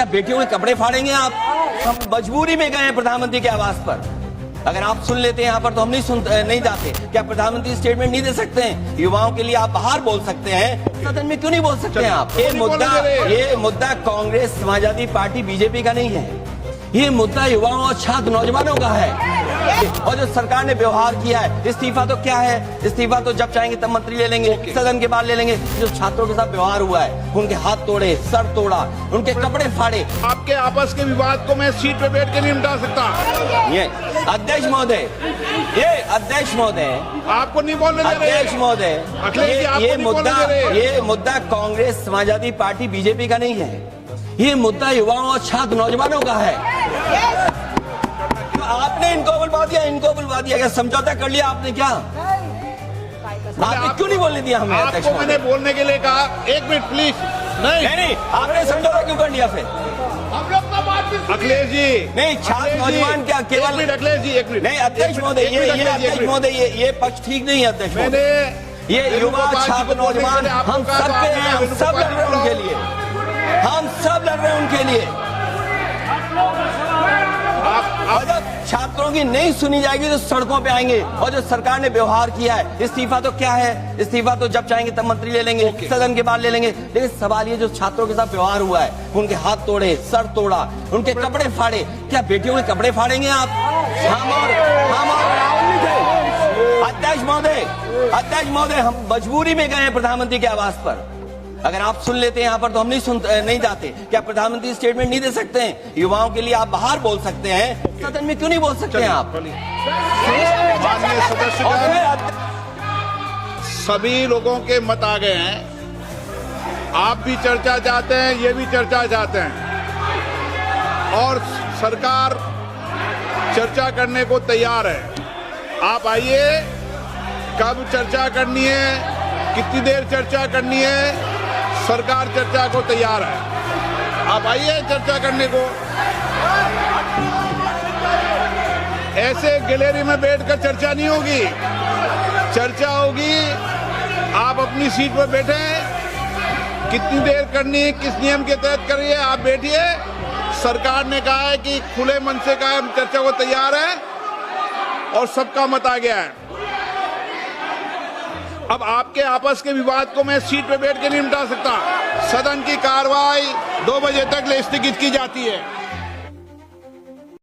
क्या बेटियों के कपड़े फाड़ेंगे आप? हम मजबूरी में गए हैं प्रधानमंत्री के आवास पर। अगर आप सुन लेते हैं यहाँ पर तो हम नहीं जाते। क्या प्रधानमंत्री स्टेटमेंट नहीं दे सकते हैं? युवाओं के लिए आप बाहर बोल सकते हैं, सदन में क्यों नहीं बोल सकते हैं आप? ये मुद्दा कांग्रेस, समाजवादी पार्टी, बीजेपी का नहीं है। ये मुद्दा युवाओं और छात्र नौजवानों का है। और जो सरकार ने व्यवहार किया है, इस्तीफा तो क्या है? इस्तीफा तो जब चाहेंगे तब मंत्री ले लेंगे, सदन के बाद ले लेंगे। जो छात्रों के साथ व्यवहार हुआ है, उनके हाथ तोड़े, सर तोड़ा, उनके कपड़े फाड़े। आपके आपस के विवाद को मैं सीट पे बैठ के नहीं मिटा सकता। ये अध्यक्ष महोदय, आपको नहीं बोलने दे रहे। अध्यक्ष महोदय, ये मुद्दा कांग्रेस, समाजवादी पार्टी, बीजेपी का नहीं है। ये मुद्दा युवाओं और छात्र नौजवानों का है। आपने इनको बुलवा दिया, क्या समझौता कर लिया आपने? क्या आपने क्यों नहीं बोलने दिया हमें? आपको मैंने बोलने के लिए कहा, एक मिनट प्लीज। नहीं, आपने समझौता क्यों कर लिया फिर? हम लोग का बात अखिलेश जी नहीं, छात्र नौजवान क्या केवल? अखिलेश जी एक मिनट नहीं, अध्यक्ष महोदय, ये पक्ष ठीक नहीं है अध्यक्ष महोदय। ये युवा, छात्र, नौजवान हम सब पे हैं, हम सब लड़ रहे हैं उनके लिए, हम सब लड़ रहे हैं उनके लिए। और जब छात्रों की नहीं सुनी जाएगी तो सड़कों पे आएंगे। और जो सरकार ने व्यवहार किया है, इस्तीफा तो क्या है? इस्तीफा तो जब चाहेंगे तब मंत्री ले लेंगे, सदन के बाद ले लेंगे। लेकिन सवाल ये, जो छात्रों के साथ व्यवहार हुआ है, उनके हाथ तोड़े, सर तोड़ा, उनके कपड़े फाड़े, क्या बेटियों के कपड़े फाड़ेंगे आप? हम और राहुल नहीं थे। अध्यक्ष महोदय, हम मजबूरी में गए हैं प्रधानमंत्री के आवास पर। अगर आप सुन लेते हैं यहाँ पर तो हम नहीं जाते। क्या प्रधानमंत्री स्टेटमेंट नहीं दे सकते हैं? युवाओं के लिए आप बाहर बोल सकते हैं, सदन में क्यों नहीं बोल सकते हैं आप? माननीय सदस्यगण, सभी लोगों के मत आ गए हैं। आप भी चर्चा चाहते हैं, ये भी चर्चा चाहते हैं, और सरकार चर्चा करने को तैयार है। आप आइए, कब चर्चा करनी है, कितनी देर चर्चा करनी है, सरकार चर्चा को तैयार है। आप आइए चर्चा करने को। ऐसे गैलरी में बैठकर चर्चा नहीं होगी, चर्चा होगी। आप अपनी सीट पर बैठे, कितनी देर करनी है, किस नियम के तहत करिए, आप बैठिए। सरकार ने कहा है कि खुले मन से कहा है, चर्चा को तैयार है, और सबका मत आ गया है। अब आपके आपस के विवाद को मैं सीट पे बैठ के नहीं मिटा सकता। सदन की कार्रवाई 2 बजे तक स्थगित की जाती है।